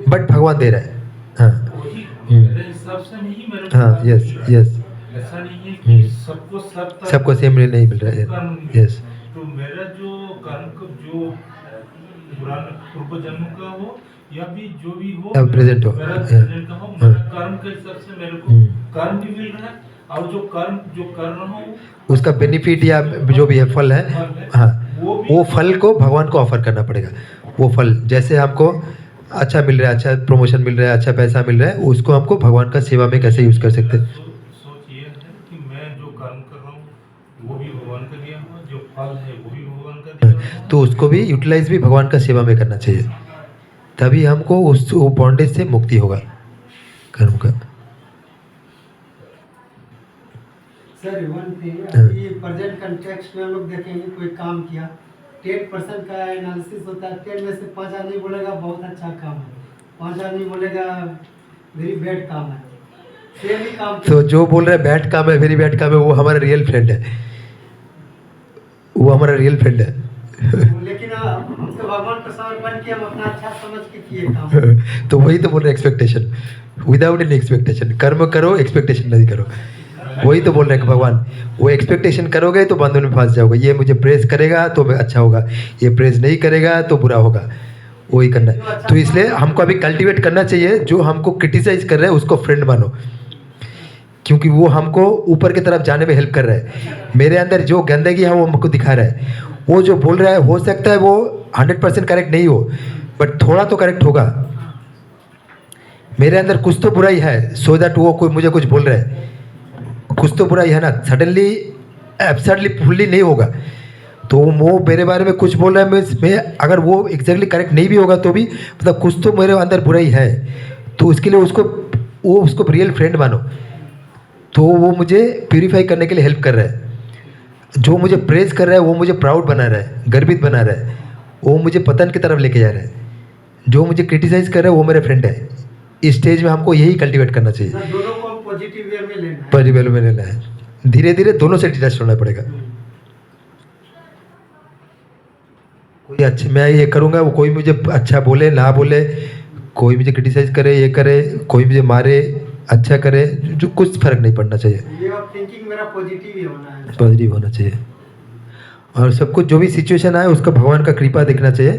बट भगवान दे रहा है। हाँ वही मेरे हिसाब से नहीं, मेरे हाँ पास यस यस। ऐसा नहीं है कि सबको सब तरह सबको सेम नहीं मिल रहा कर्म है। मिले। यस तो मेरा जो कर्म को जो पुराने पूर्व जन्म का हो या भी जो भी हो, अब present हो। मेरा Yeah. प्रेजेंट का हो, मेरा कर्म के हिसाब से मेरे को कर्म भी मिल रहा है, और जो कर्म जो कर रहा हूँ उसका बेनिफिट या जो भी है फल है, हाँ वो फल को भगवान को ऑफर करना पड़ेगा। वो फल जैसे हमको अच्छा मिल रहा है, अच्छा प्रमोशन मिल रहा है, अच्छा पैसा मिल रहा है, उसको हमको भगवान का सेवा में कैसे यूज़ कर सकते हैं। सोच ये है कि मैं जो कर्म कर रहा हूँ वो भी भगवान का दिया हुआ, जो फल है वो भी भगवान का दिया हुआ। तो उसको भी यूटिलाइज भी भगवान का सेवा में करना चाहिए, तभी हमको उस वो बॉन्डेज से मुक्ति होगा कर्म का। सर वन थिंग, हाँ। अभी प्रेजेंट कंटेक्स्ट में हम लोग देखेंगे कोई काम किया, 10% का एनालिसिस होता है, 10 में से 5 आदमी बोलेगा बहुत अच्छा काम है, 5 आदमी बोलेगा वेरी बैड काम है। सेम ही काम तो जो बोल रहा है बैड काम है, वेरी बैड काम है, वो हमारा रियल फ्रेंड है, वो हमारा रियल फ्रेंड है। लेकिन हम तो भगवान को समर्पण किया, हम अपना अच्छा समझ के किए काम। तो वही तो बोल रहे एक्सपेक्टेशन, विदाउट एनी एक्सपेक्टेशन। कर्म करो, एक्सपेक्टेशन नहीं करो। वही तो बोल रहे हैं कि भगवान, वो एक्सपेक्टेशन करोगे तो बंधन में फंस जाओगे। ये मुझे प्रेज करेगा तो अच्छा होगा, ये प्रेज नहीं करेगा तो बुरा होगा, वही करना है। तो इसलिए हमको अभी कल्टीवेट करना चाहिए, जो हमको क्रिटिसाइज कर रहे हैं उसको फ्रेंड मानो, क्योंकि वो हमको ऊपर की तरफ जाने में हेल्प कर रहा है। मेरे अंदर जो गंदगी है वो हमको दिखा रहा है। वो जो बोल रहा है हो सकता है वो 100% करेक्ट नहीं हो, बट थोड़ा तो करेक्ट होगा। मेरे अंदर कुछ तो बुराई है, सो दैट वो कोई मुझे कुछ बोल रहा है, कुछ तो बुराई है ना। सडनली एब्सर्डली फुल्ली नहीं होगा। तो वो मेरे बारे में कुछ बोल रहा है, मैं अगर वो एग्जैक्टली करेक्ट नहीं भी होगा तो भी मतलब कुछ तो मेरे अंदर बुराई है। तो उसके लिए उसको रियल फ्रेंड मानो। तो वो मुझे प्यूरीफाई करने के लिए हेल्प कर रहा है। जो मुझे प्रेज कर रहा है वो मुझे प्राउड बना रहा है, गर्वित बना रहा है, वो मुझे पतन की तरफ लेके जा रहा है। जो मुझे क्रिटिसाइज कर रहा है वो मेरे फ्रेंड है। इस स्टेज में हमको यही कल्टीवेट करना चाहिए, दोनों को पॉजिटिव वे में लेना है। पॉजिटिव में लेना है। धीरे धीरे दोनों से डिटैच होना पड़ेगा। कोई अच्छा मैं ये करूँगा, वो कोई मुझे अच्छा बोले ना बोले, कोई मुझे क्रिटिसाइज करे, ये करे, कोई मुझे मारे, अच्छा करे, जो कुछ फर्क नहीं पड़ना चाहिए। ये अब थिंकिंग मेरा पॉजिटिव ही होना है। पॉजिटिव होना चाहिए। और सब कुछ जो भी सिचुएशन आए उसका भगवान का कृपा देखना चाहिए।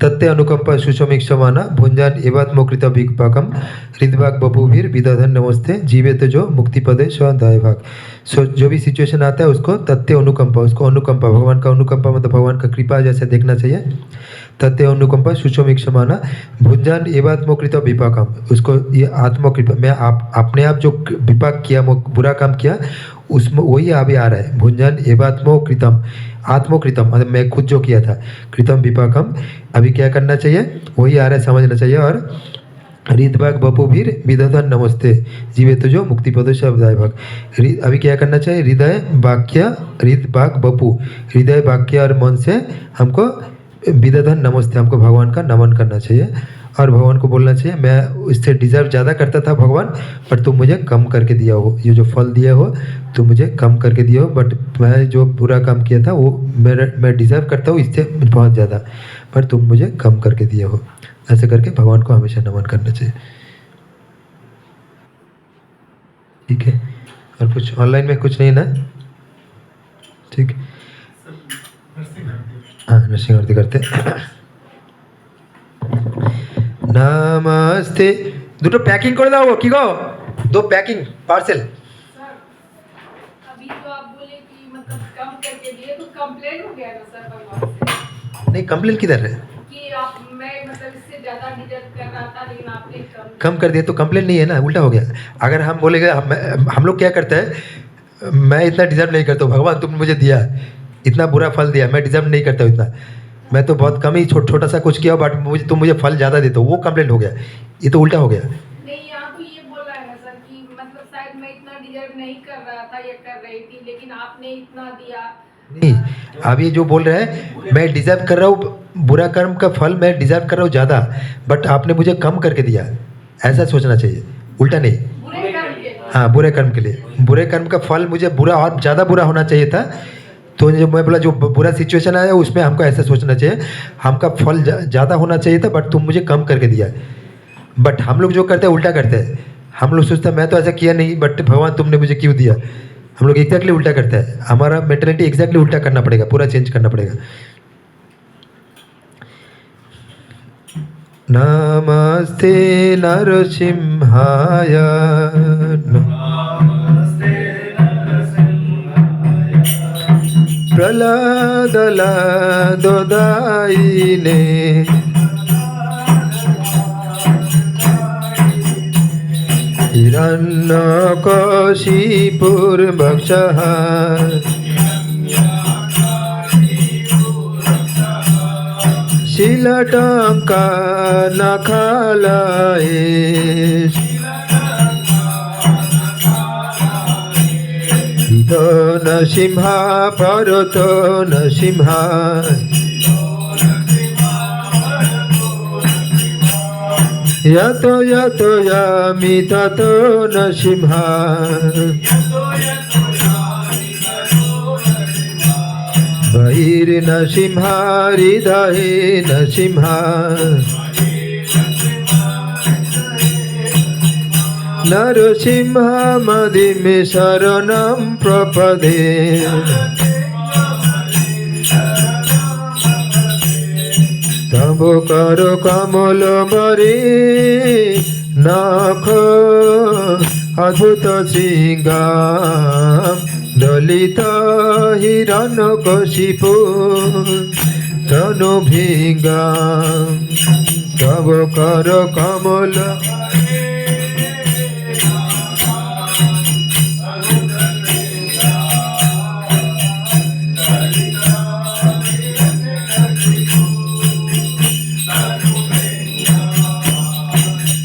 तत्ते अनुकंपा सुषमिक समाना भुंजान एवात्मोकृत विपाकम हृदभाग बभुवीर विदधन नमस्ते जीवे तो जो मुक्ति पदे स्वाध्याय भाग। सो जो भी सिचुएशन आता है उसको तत्ते अनुकंपा, उसको अनुकंपा, भगवान का अनुकंपा मतलब भगवान का कृपा जैसे देखना चाहिए। तत्ते अनुकंपा सुषमिक समाना भुंजान एवात्मोकृत विपाकम, उसको ये आत्मकृपा, मैं अपने आप जो विपाक किया, बुरा काम किया, उसमें वही अभी आ रहा है। भुंजान एवात्मोकृतम, आत्मकृतम मतलब मैं खुद जो किया था, कृतम विपाकम, अभी क्या करना चाहिए वही आ रहा है, समझना चाहिए। और हृदभाग बपुभीर विदधन नमस्ते जीवे तो जो मुक्ति पदो शब्दाय भाग। अभी क्या करना चाहिए, हृदय वाक्य, हृदभाग बपु, हृदय वाक्य और मन से हमको विदधन नमस्ते, हमको भगवान का नमन करना चाहिए। और भगवान को बोलना चाहिए मैं इससे डिज़र्व ज़्यादा करता था भगवान, पर तुम मुझे कम करके दिया हो, ये जो फल दिया हो तुम मुझे कम करके दिया हो, बट मैं जो बुरा काम किया था वो मैं डिज़र्व करता हूँ इससे बहुत ज़्यादा, पर तुम मुझे कम करके दिया हो। ऐसे करके भगवान को हमेशा नमन करना चाहिए। ठीक है, और कुछ ऑनलाइन में कुछ नहीं ना? ठीक, हाँ नरसिंह आरती करते। नमस्ते দুটো প্যাকিং করে দাও কি গো, দো প্যাকিং পার্সেল। सर अभी तो आप बोले कि मतलब कम करके दिए तो कंप्लेन हो गया ना सर भगवान से नहीं कंप्लेन किधर है, कि आप मैं मतलब इससे ज्यादा डिजर्व कर रहा था लेकिन आपने कम कर दिया तो कंप्लेन नहीं है ना, उल्टा हो गया। अगर हम बोलेंगे हम लोग क्या करते हैं, मैं इतना डिजर्व नहीं करता हूँ, भगवान तुमने मुझे दिया इतना बुरा फल दिया, मैं डिजर्व नहीं करता हूँ इतना, मैं तो बहुत कम ही छोटा सा कुछ किया बट मुझे फल ज़्यादा देते हो, वो कंप्लेंट हो गया। ये तो उल्टा हो गया। नहीं यहाँ तो ये बोल रहा है ना सर कि मतलब शायद मैं इतना डिजर्व नहीं कर रहा था या कर रही थी लेकिन आपने इतना दिया। नहीं, अब ये जो बोल रहे हैं मैं डिजर्व कर रहा हूँ, बुरा कर्म का फल मैं डिजर्व कर रहा हूँ ज़्यादा, बट आपने मुझे कम करके दिया, ऐसा सोचना चाहिए, उल्टा नहीं। बुरे कर्म के हाँ, बुरे कर्म के लिए, बुरे कर्म का फल मुझे बुरा और ज़्यादा बुरा होना चाहिए था, तो जो मैं बोला जो बुरा सिचुएशन आया उसमें हमको ऐसा सोचना चाहिए, हमका फल ज़्यादा होना चाहिए था बट तुम मुझे कम करके दिया। बट हम लोग जो करते हैं उल्टा करते हैं, हम लोग सोचते हैं मैं तो ऐसा किया नहीं बट भगवान तुमने मुझे क्यों दिया, हम लोग एग्जैक्टली उल्टा करते हैं, हमारा मेंटेलिटी एग्जैक्टली उल्टा करना पड़ेगा, पूरा चेंज करना पड़ेगा। नमस्ते नरसिंहाय प्रहलादलादोदायिने हिरण्यकशिपुर्भक्षः शिलटङ्का नखलाये इदो नरसिंहा परतो नरसिंहा यतो यतो यामि ततो नरसिंहा बहिर्नरसिंहा हृदये नरसिंहा नरसिंहा मदिमे शरणं प्रपदे तव करो कमल मरे नख अद्भुत सिंगाम दलित हिरण्यकशिपु तनु भिंगाम तव करो कमल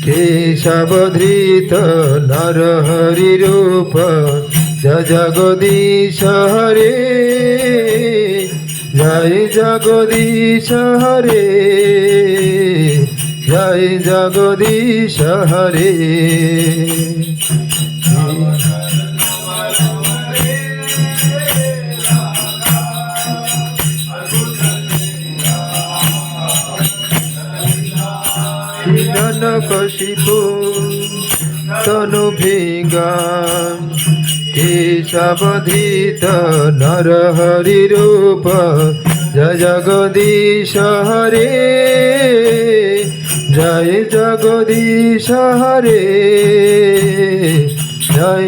केशवधृत नरहरि रूप जय जगदीश हरे जय जगदीश हरे जय जगदीश हरे हिरण्यकशिपु तनु भिंगाम केशवधृत नरहरि रूप जय जगदीश हरे जय जगदीश हरे जय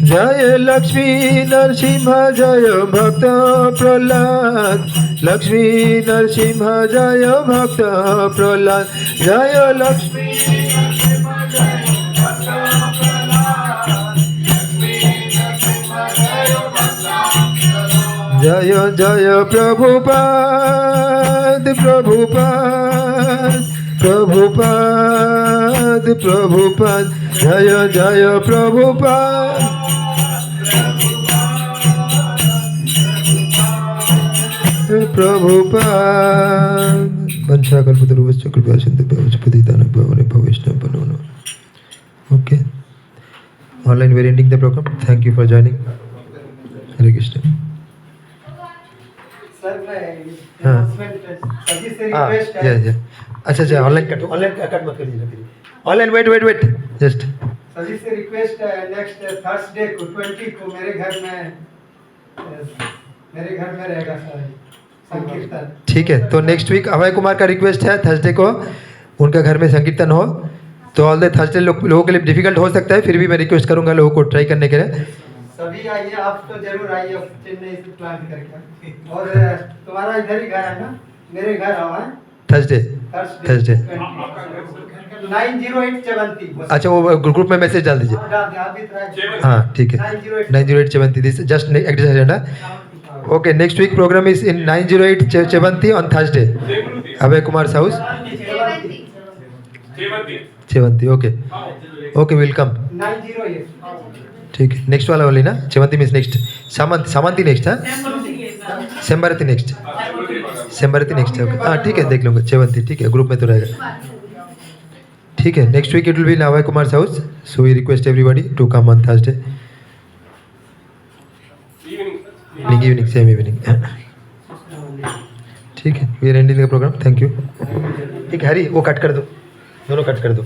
जय लक्ष्मी नरसिंह जय भक्त प्रहलाद लक्ष्मी नरसिंह जय भक्त प्रहलाद जय लक्ष्मी जय जय प्रभुपाद प्रभुपाद प्रभुपाद प्रभुपाद जय जय प्रभुपाद प्रभुपाद वंशाकल्पतरुश्च कृपया सिन्धुभ्यश्च पतितानां पावनेभ्यो वैष्णवेभ्यो नमः। Okay, online we are ending the program. Thank you for joining. Hare Krishna. Sir मैं हाँ। सभी से रिक्वेस्ट है अच्छा ऑनलाइन कट मत करिए ऑनलाइन वेट जस्ट सभी से रिक्वेस्ट है नेक्स्ट थर्सडे को 20 को मेरे घर में रहेगा सर संकीर्तन। ठीक है, तो नेक्स्ट वीक अभय कुमार का रिक्वेस्ट है थर्सडे को उनका घर में संकीर्तन हो, तो ऑल द थर्सडे लोगों के लिए डिफिकल्ट हो सकता है, फिर भी मैं रिक्वेस्ट करूंगा लोगों को ट्राई करने के लिए। सभी आइए, आप तो जरूर आइए, अब चेन्नई से प्लान करके। और तुम्हारा इधर ही घर है ना, मेरे घर आवा है थर्सडे। 90873। अच्छा, वो ग्रुप में मैसेज डाल दीजिए। हाँ ठीक है, 90873, this just exist agenda. Okay, next week programme is in 90873 on Thursday, Abhay Kumar house, चेवंती। Okay okay, welcome. 908। ठीक है, नेक्स्ट वाला वाली ना, चेवंती मीन्स नेक्स्ट, सामंती नेक्स्ट, हाँ सेम्बरती नेक्स्ट, सेम्बरती नेक्स्ट है। हाँ ठीक है, देख लूँगा चेवंती, ठीक है, ग्रुप में तो रहेगा। ठीक है, next week it will be in Abhay Kumar house, so we request everybody to come on Thursday evening, same evening. ठीक है, we are ending the programme, thank you. ठीक है हरी, वो कट कर दो, दोनों कट कर दो।